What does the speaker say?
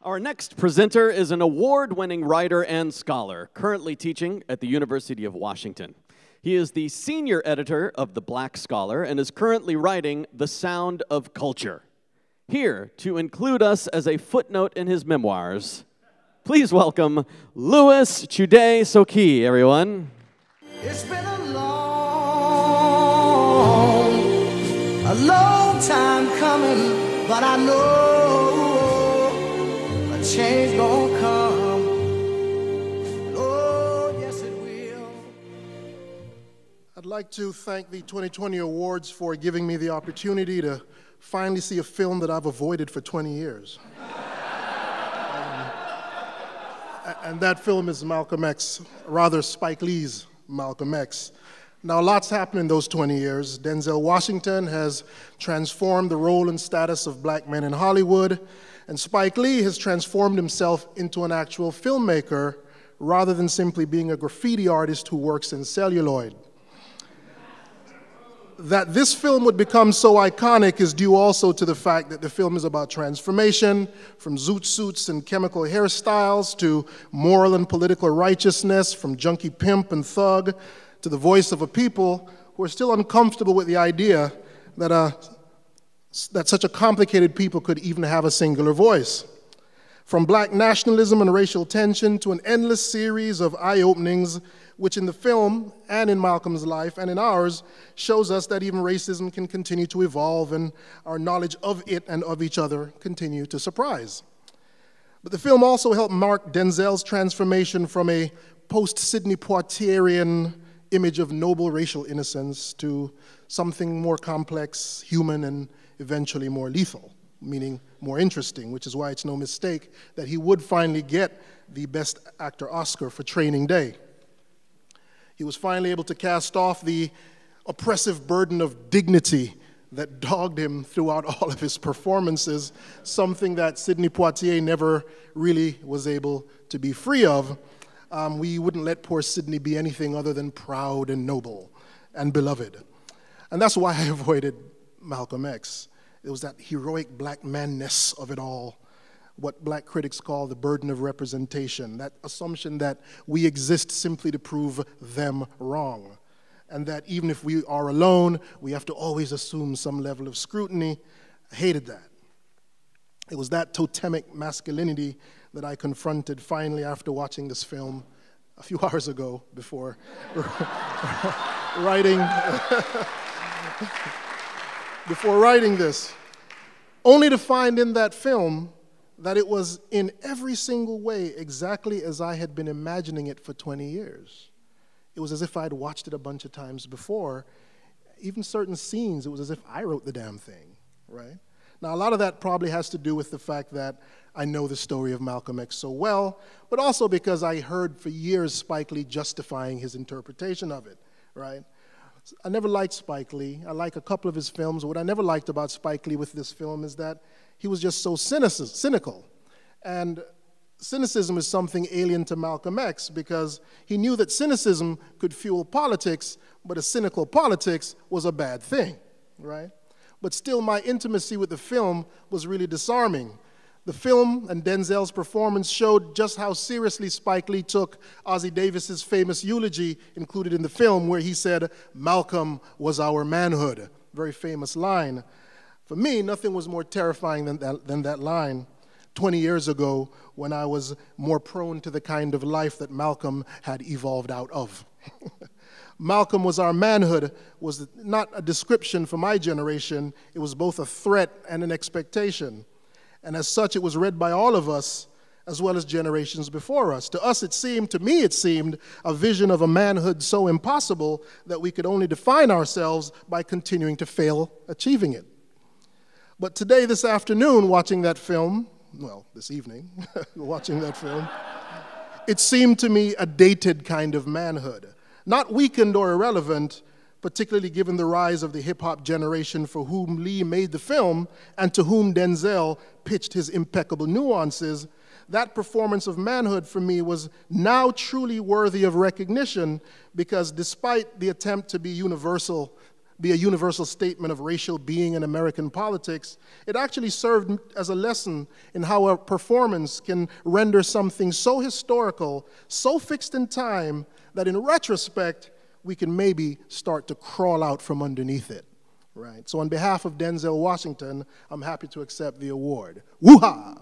Our next presenter is an award-winning writer and scholar, currently teaching at the University of Washington. He is the senior editor of The Black Scholar and is currently writing The Sound of Culture. Here to include us as a footnote in his memoirs, please welcome Louis Chude-Sokei, everyone. It's been a long time coming, but I know a change gonna come. Oh, yes it will. I'd like to thank the 2020 Awards for giving me the opportunity to finally see a film that I've avoided for 20 years. And that film is Malcolm X, rather Spike Lee's Malcolm X. Now, lots happened in those 20 years. Denzel Washington has transformed the role and status of black men in Hollywood, and Spike Lee has transformed himself into an actual filmmaker rather than simply being a graffiti artist who works in celluloid. That this film would become so iconic is due also to the fact that the film is about transformation, from zoot suits and chemical hairstyles to moral and political righteousness, from junkie pimp and thug to the voice of a people who are still uncomfortable with the idea that such a complicated people could even have a singular voice. From black nationalism and racial tension to an endless series of eye-openings, which in the film and in Malcolm's life and in ours shows us that even racism can continue to evolve and our knowledge of it and of each other continue to surprise. But the film also helped mark Denzel's transformation from a post-Sidney Poitierian image of noble racial innocence to something more complex, human, and eventually more lethal, meaning more interesting, which is why it's no mistake that he would finally get the Best Actor Oscar for Training Day. He was finally able to cast off the oppressive burden of dignity that dogged him throughout all of his performances, something that Sidney Poitier never really was able to be free of. We wouldn't let poor Sidney be anything other than proud and noble and beloved. And that's why I avoided Malcolm X. It was that heroic black manness of it all, what black critics call the burden of representation, that assumption that we exist simply to prove them wrong, and that even if we are alone, we have to always assume some level of scrutiny. I hated that. It was that totemic masculinity that I confronted finally after watching this film a few hours ago before writing this, only to find in that film that it was in every single way exactly as I had been imagining it for 20 years. It was as if I'd watched it a bunch of times before. Even certain scenes, it was as if I wrote the damn thing, right? Now, a lot of that probably has to do with the fact that I know the story of Malcolm X so well, but also because I heard for years Spike Lee justifying his interpretation of it, right? I never liked Spike Lee. I like a couple of his films. What I never liked about Spike Lee with this film is that he was just so cynical. And cynicism is something alien to Malcolm X because he knew that cynicism could fuel politics, but a cynical politics was a bad thing, right? But still, my intimacy with the film was really disarming. The film and Denzel's performance showed just how seriously Spike Lee took Ossie Davis's famous eulogy included in the film where he said, "Malcolm was our manhood," very famous line. For me, nothing was more terrifying than that line 20 years ago when I was more prone to the kind of life that Malcolm had evolved out of. Malcolm was our manhood was not a description for my generation. It was both a threat and an expectation. And as such, it was read by all of us, as well as generations before us. To me it seemed, a vision of a manhood so impossible that we could only define ourselves by continuing to fail achieving it. But today, this afternoon, watching that film, well, this evening, watching that film, it seemed to me a dated kind of manhood. Not weakened or irrelevant, particularly given the rise of the hip-hop generation for whom Lee made the film and to whom Denzel pitched his impeccable nuances. That performance of manhood for me was now truly worthy of recognition because despite the attempt to be universal be a universal statement of racial being in American politics, it actually served as a lesson in how a performance can render something so historical, so fixed in time, that in retrospect, we can maybe start to crawl out from underneath it. Right. So on behalf of Denzel Washington, I'm happy to accept the award. Woo-ha!